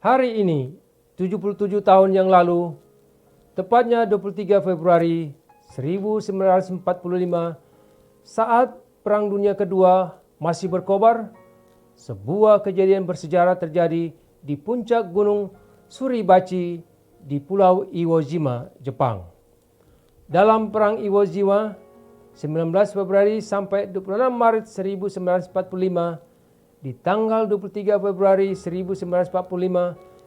Hari ini, 77 tahun yang lalu, tepatnya 23 Februari 1945, saat Perang Dunia Kedua masih berkobar, sebuah kejadian bersejarah terjadi di puncak Gunung Suribachi di Pulau Iwo Jima, Jepang. Dalam Perang Iwo Jima, 19 Februari sampai 26 Maret 1945, di tanggal 23 Februari 1945,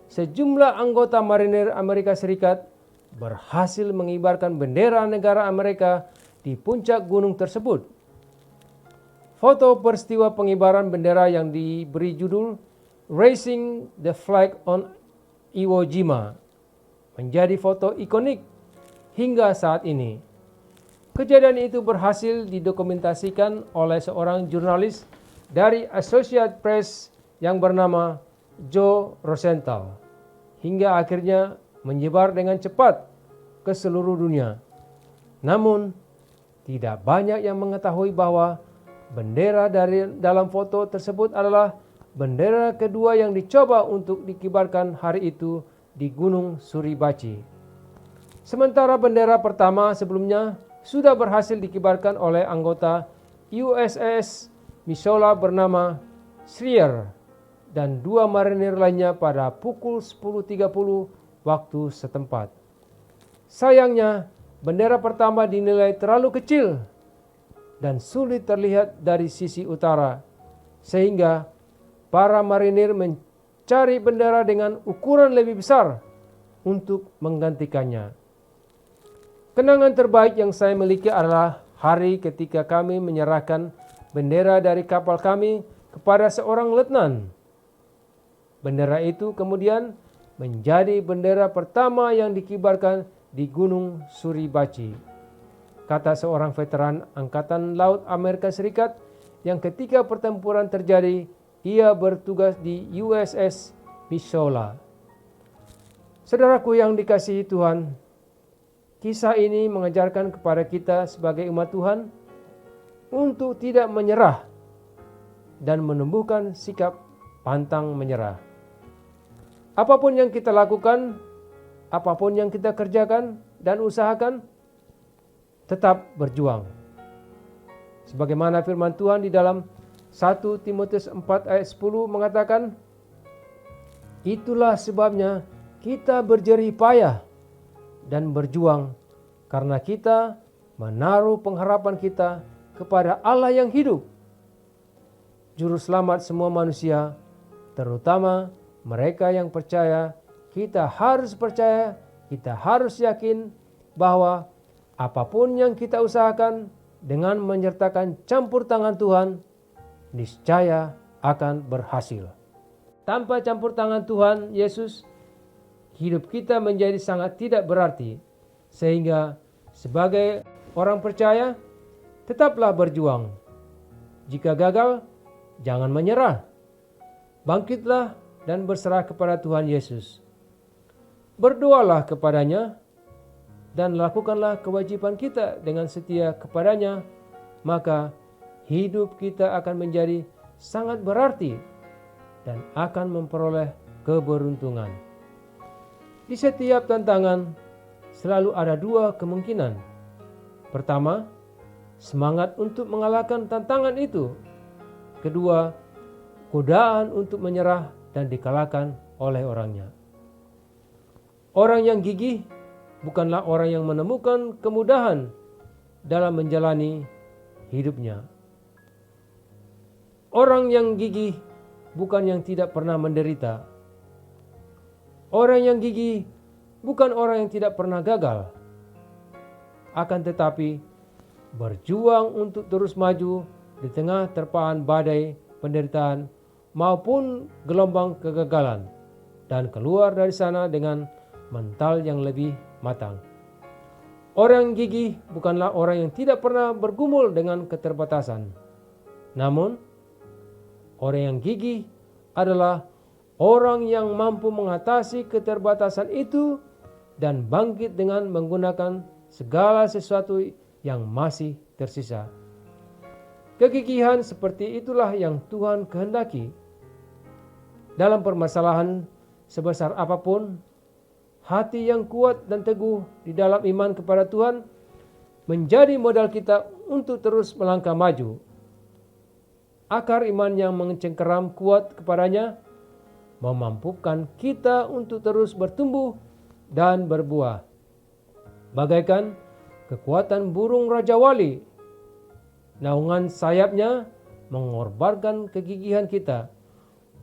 sejumlah anggota marinir Amerika Serikat berhasil mengibarkan bendera negara Amerika di puncak gunung tersebut. Foto peristiwa pengibaran bendera yang diberi judul Raising the Flag on Iwo Jima menjadi foto ikonik hingga saat ini. Kejadian itu berhasil didokumentasikan oleh seorang jurnalis dari Associated Press yang bernama Joe Rosenthal, hingga akhirnya menyebar dengan cepat ke seluruh dunia. Namun, tidak banyak yang mengetahui bahwa bendera dari dalam foto tersebut adalah bendera kedua yang dicoba untuk dikibarkan hari itu di Gunung Suribachi. Sementara bendera pertama sebelumnya sudah berhasil dikibarkan oleh anggota USS Missoula bernama Schreier dan 2 marinir lainnya pada pukul 10.30 waktu setempat. Sayangnya, bendera pertama dinilai terlalu kecil dan sulit terlihat dari sisi utara, sehingga para marinir mencari bendera dengan ukuran lebih besar untuk menggantikannya. Kenangan terbaik yang saya miliki adalah hari ketika kami menyerahkan bendera dari kapal kami kepada seorang letnan. Bendera itu kemudian menjadi bendera pertama yang dikibarkan di Gunung Suribachi, kata seorang veteran Angkatan Laut Amerika Serikat yang ketika pertempuran terjadi, ia bertugas di USS Missoula. Saudaraku yang dikasihi Tuhan, kisah ini mengajarkan kepada kita sebagai umat Tuhan untuk tidak menyerah dan menumbuhkan sikap pantang menyerah. Apapun yang kita lakukan, apapun yang kita kerjakan dan usahakan, tetap berjuang. Sebagaimana firman Tuhan di dalam 1 Timotius 4 ayat 10 mengatakan, itulah sebabnya kita berjerih payah dan berjuang karena kita menaruh pengharapan kita kepada Allah yang hidup, Juru Selamat semua manusia, terutama mereka yang percaya. Kita harus percaya, kita harus yakin bahwa apapun yang kita usahakan dengan menyertakan campur tangan Tuhan, niscaya akan berhasil. Tanpa campur tangan Tuhan Yesus, hidup kita menjadi sangat tidak berarti. Sehingga sebagai orang percaya, tetaplah berjuang. Jika gagal, jangan menyerah. Bangkitlah dan berserah kepada Tuhan Yesus. Berdoalah kepadanya dan lakukanlah kewajiban kita dengan setia kepadanya, maka hidup kita akan menjadi sangat berarti dan akan memperoleh keberuntungan. Di setiap tantangan selalu ada 2 kemungkinan. Pertama, semangat untuk mengalahkan tantangan itu. Kedua, godaan untuk menyerah dan dikalahkan oleh orangnya. Orang yang gigih bukanlah orang yang menemukan kemudahan dalam menjalani hidupnya. Orang yang gigih bukan yang tidak pernah menderita. Orang yang gigih bukan orang yang tidak pernah gagal. Akan tetapi, berjuang untuk terus maju di tengah terpaan badai penderitaan maupun gelombang kegagalan, dan keluar dari sana dengan mental yang lebih matang. Orang gigih bukanlah orang yang tidak pernah bergumul dengan keterbatasan. Namun, orang yang gigih adalah orang yang mampu mengatasi keterbatasan itu dan bangkit dengan menggunakan segala sesuatu yang masih tersisa. Kegigihan seperti itulah yang Tuhan kehendaki. Dalam permasalahan sebesar apapun, hati yang kuat dan teguh di dalam iman kepada Tuhan menjadi modal kita untuk terus melangkah maju. Akar iman yang mencengkeram kuat kepadanya memampukan kita untuk terus bertumbuh dan berbuah. Bagaikan kekuatan burung Raja Wali, naungan sayapnya mengorbankan kegigihan kita,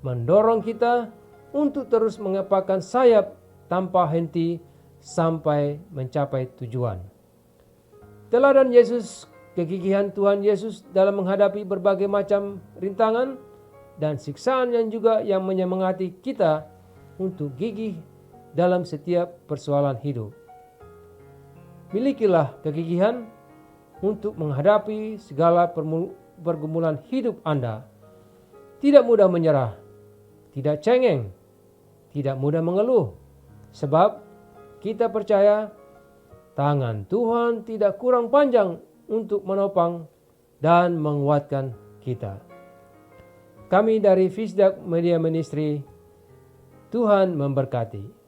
mendorong kita untuk terus mengepakkan sayap tanpa henti sampai mencapai tujuan. Teladan Yesus, kegigihan Tuhan Yesus dalam menghadapi berbagai macam rintangan dan siksaan yang juga yang menyemangati kita untuk gigih dalam setiap persoalan hidup. Milikilah kegigihan untuk menghadapi segala pergumulan hidup Anda. Tidak mudah menyerah, tidak cengeng, tidak mudah mengeluh, sebab kita percaya tangan Tuhan tidak kurang panjang untuk menopang dan menguatkan kita. Kami dari Fisdak Media Ministry, Tuhan memberkati.